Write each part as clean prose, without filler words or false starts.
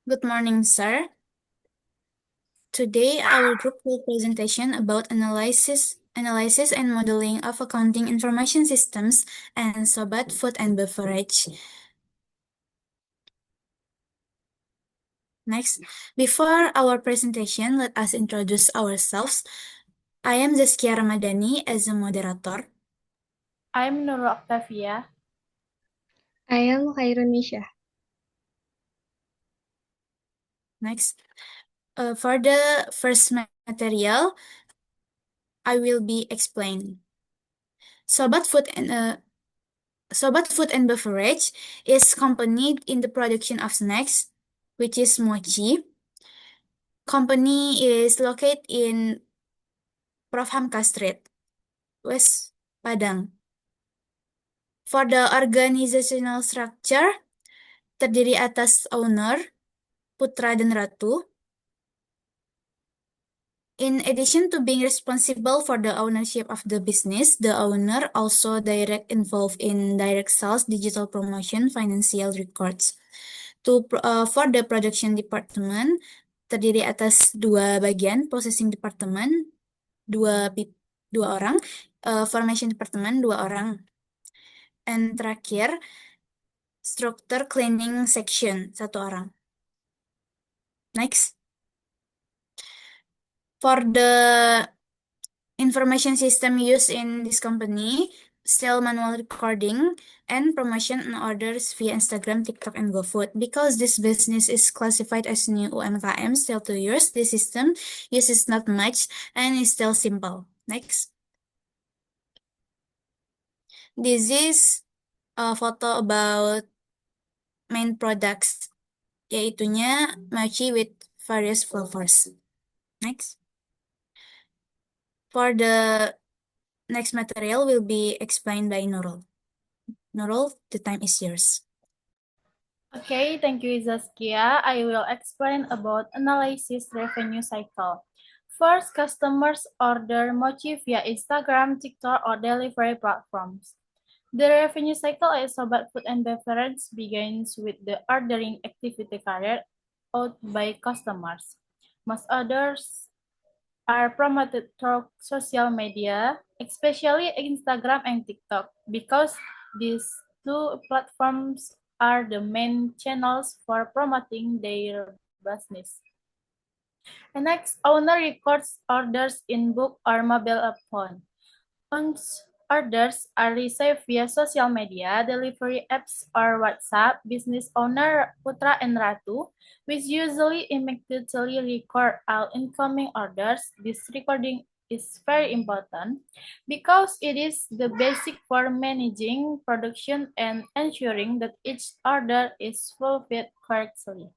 Good morning, sir. Today, our group will presentation about analysis and modeling of accounting information systems and Sobat Food and Beverage. Next, before our presentation, let us introduce ourselves. I am Zaskia Ramadhani as a moderator. I'm Nurul Octavia. I am Khairun Nisha. Next, for the first material, I will be explaining. Sobat Food and Beverage is company in the production of snacks, which is mochi. Company is located in Prof. Hamka Street, West Padang. For the organizational structure, terdiri atas owner, Putra dan Ratu. In addition to being responsible for the ownership of the business, the owner also direct involved in direct sales, digital promotion, financial records. For the production department, terdiri atas dua bagian, processing department, dua orang, formation department, dua orang. And terakhir, structure cleaning section, satu orang. Next. For the information system used in this company, still manual recording and promotion and orders via Instagram, TikTok, and GoFood. Because this business is classified as new UMKM, still 2 years, the system uses not much and is still simple. Next. This is a photo about main products, yaitunya mochi with various flavors. Next. For the next material will be explained by Nurul. Nurul, the time is yours. Okay, thank you, Zaskia. I will explain about analysis revenue cycle. First, customers order mochi via Instagram, TikTok, or delivery platforms. The revenue cycle at Sobat Food and Beverage begins with the ordering activity carried out by customers. Most orders are promoted through social media, especially Instagram and TikTok, because these two platforms are the main channels for promoting their business. And next, owner records orders in book or mobile phone. Once orders are received via social media, delivery apps, or WhatsApp, business owner Putra and Ratu, which usually immediately record all incoming orders. This recording is very important because it is the basic for managing production and ensuring that each order is fulfilled correctly.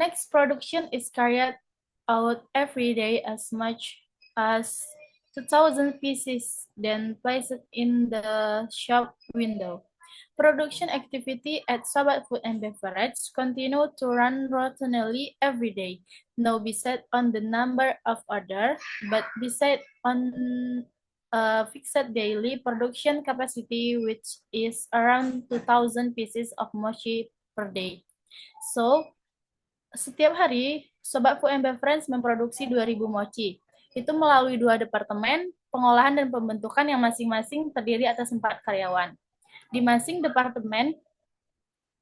Next, production is carried out every day as much as 2,000 pieces, then placed in the shop window. Production activity at Sobat Food and Beverage continue to run routinely every day. No be set on the number of order, but be set on a fixed daily production capacity, which is around 2,000 pieces of mochi per day. So, setiap hari, Sobat Food and Beverage memproduksi 2.000 mochi. Itu melalui 2 departemen, pengolahan dan pembentukan yang masing-masing terdiri atas 4 karyawan. Di masing departemen,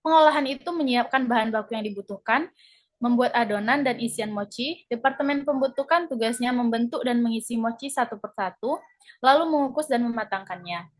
pengolahan itu menyiapkan bahan baku yang dibutuhkan, membuat adonan dan isian mochi. Departemen pembentukan tugasnya membentuk dan mengisi mochi satu persatu, lalu mengukus dan mematangkannya.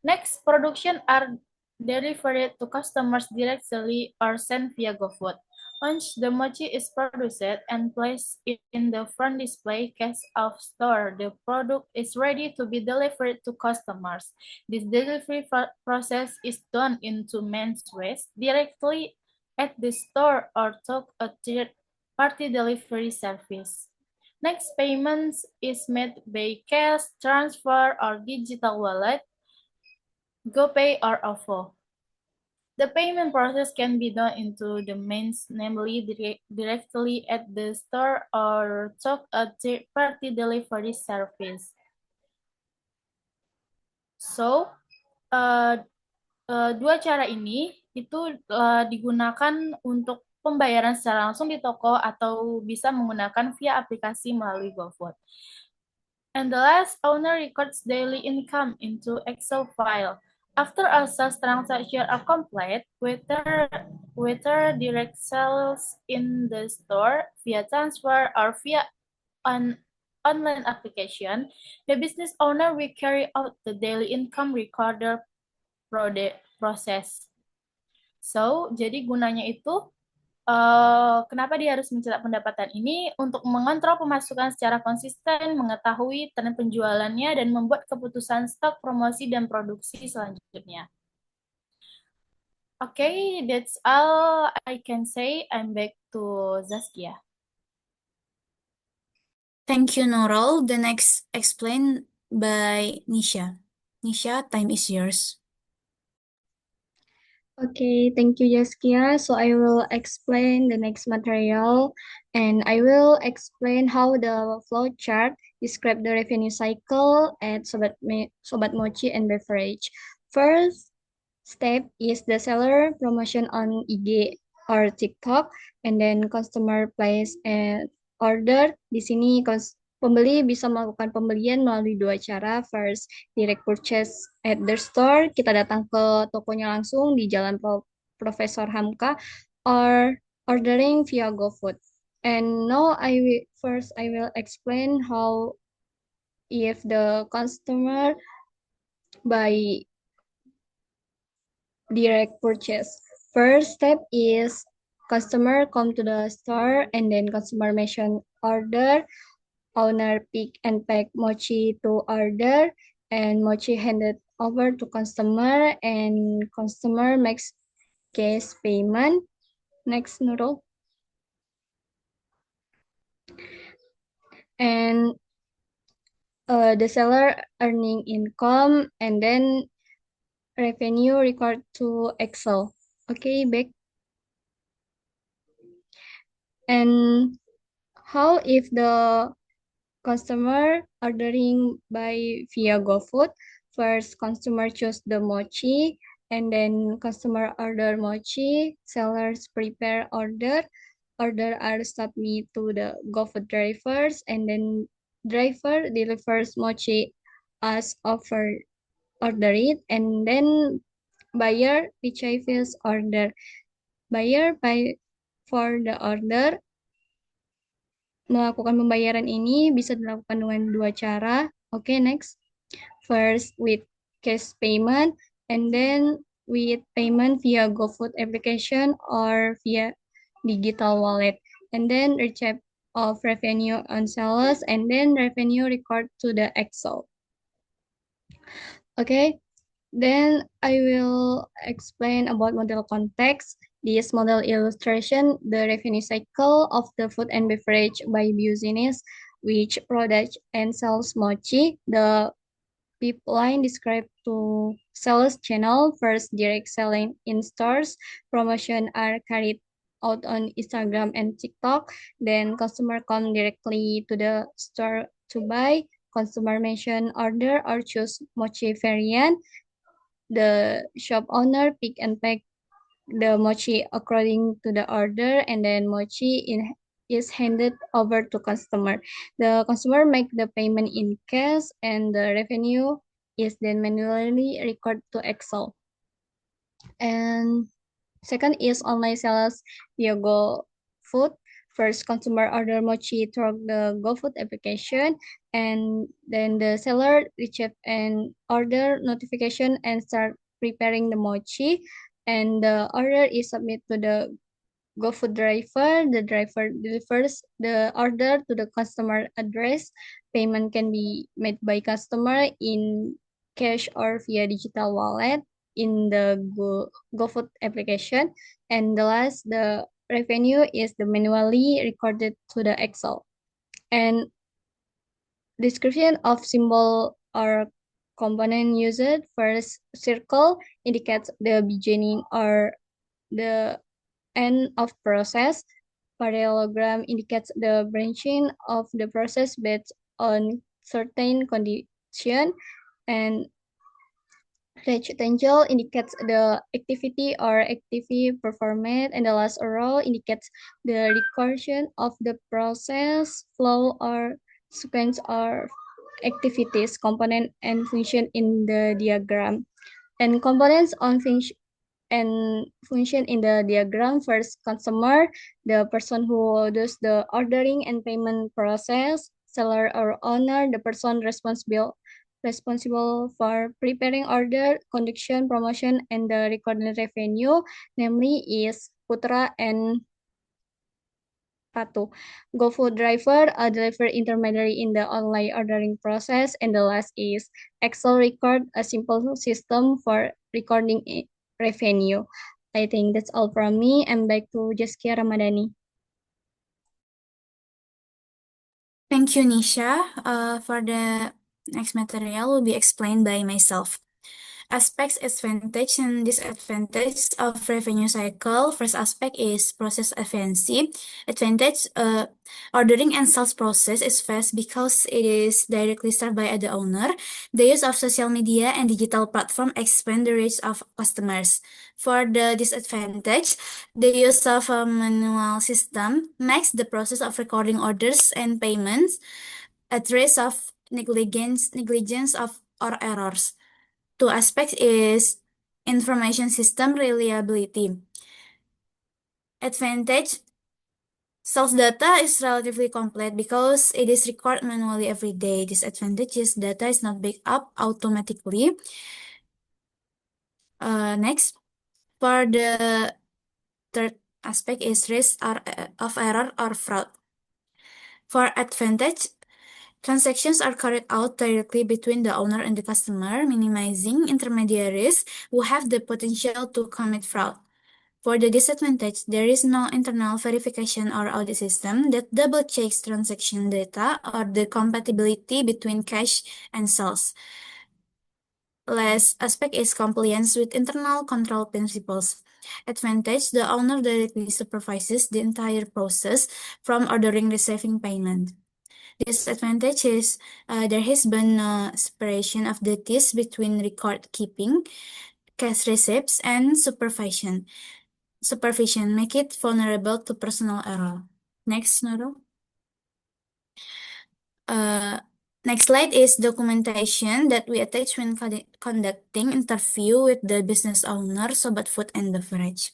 Next, production are delivered to customers directly or sent via GoFood. Once the mochi is produced and placed in the front display case of store, the product is ready to be delivered to customers. This delivery process is done into men's waste directly at the store or through a third-party delivery service. Next, payments is made by cash, transfer, or digital wallet, GoPay, or OVO. The payment process can be done into the mains, namely directly at the store or through a third-party delivery service. So, dua cara ini itu digunakan untuk pembayaran secara langsung di toko atau bisa menggunakan via aplikasi melalui GoFood. And the last, owner records daily income into Excel file. After all sales transactions are complete, whether direct sales in the store, via transfer, or via an online application, the business owner will carry out the daily income recorder process. So, jadi gunanya itu kenapa dia harus mencetak pendapatan ini untuk mengontrol pemasukan secara konsisten, mengetahui tren penjualannya, dan membuat keputusan stok, promosi, dan produksi selanjutnya. Okay, that's all I can say. I'm back to Zaskia. Thank you, Nurul. The next explained by Nisha. Nisha, time is yours. Okay, thank you, Jaskia. So I will explain the next material, and I will explain how the flow chart describe the revenue cycle at Sobat Mochi and Beverage. First step is the seller promotion on IG or TikTok, and then customer place an order. Di sini pembeli bisa melakukan pembelian melalui dua cara. First, direct purchase at the store. Kita datang ke tokonya langsung di Jalan Profesor Hamka, or ordering via GoFood. And now I will explain how if the customer buy direct purchase. First step is customer come to the store and then customer mention order, owner pick and pack mochi to order, and mochi handed over to customer, and customer makes cash payment. Next, Nurul. And the seller earning income, and then revenue record to Excel. Okay, back. And how if the customer ordering by via GoFood? First, consumer choose the mochi, and then customer order mochi, sellers prepare order are submit to the GoFood drivers, and then driver delivers mochi as order it, and then buyer receives order. Buyer pay for the order. Melakukan pembayaran ini bisa dilakukan dengan dua cara. Okay, next. First, with cash payment, and then with payment via GoFood application or via digital wallet. And then receipt of revenue on sales, and then revenue record to the Excel. Okay, then I will explain about model context. This model illustration the revenue cycle of the food and beverage by business, which product and sells mochi. The pipeline described to sales channel. First, direct selling in stores. Promotion are carried out on Instagram and TikTok. Then customer come directly to the store to buy. Customer mention order or choose mochi variant. The shop owner pick and pack the mochi according to the order, and then mochi is handed over to customer. The customer make the payment in cash, and the revenue is then manually recorded to Excel. And second is online sales via GoFood. First, consumer order mochi through the GoFood application, and then the seller receive an order notification and start preparing the mochi, and the order is submitted to the GoFood driver. The driver delivers the order to the customer address. Payment can be made by customer in cash or via digital wallet in the GoFood application. And the last, the revenue is the manually recorded to the Excel. And description of symbol or component used. First, circle indicates the beginning or the end of process. Parallelogram indicates the branching of the process based on certain condition. And Rectangle indicates the activity or activity performed, and the last arrow indicates the recursion of the process, flow, or sequence of activities, component, and function in the diagram. And components on function in the diagram: first, customer, the person who does the ordering and payment process; seller or owner, the person responsible for preparing order, conduction, promotion, and the recorded revenue, namely is Putra and Patu. GoFood driver, a delivery intermediary in the online ordering process. And the last is Excel record, a simple system for recording revenue. I think that's all from me. And back to Jaskia Ramadhani. Thank you, Nisha. For the next material will be explained by myself. Aspects, advantage, and disadvantage of revenue cycle. First aspect is process efficiency. Advantage, ordering and sales process is fast because it is directly served by the owner. The use of social media and digital platform expand the reach of customers. For the disadvantage, the use of a manual system makes the process of recording orders and payments at risk of negligence of or errors. Two aspects is information system reliability. Advantage, sales data is relatively complete because it is recorded manually every day. Disadvantage is data is not backed up automatically. Next, for the third aspect is risk of error or fraud. For advantage, transactions are carried out directly between the owner and the customer, minimizing intermediaries who have the potential to commit fraud. For the disadvantage, there is no internal verification or audit system that double-checks transaction data or the compatibility between cash and sales. Last aspect is compliance with internal control principles. Advantage, the owner directly supervises the entire process from ordering, receiving payment. Disadvantage is there has been no separation of duties between record keeping, cash receipts, and supervision. Supervision make it vulnerable to personal error. Next, Nurul. Next slide is documentation that we attach when conducting interview with the business owner, Sobat Food and Beverage.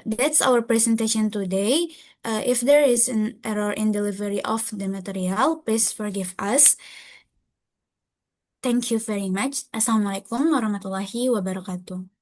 That's our presentation today. If there is an error in delivery of the material, please forgive us. Thank you very much. Assalamualaikum warahmatullahi wabarakatuh.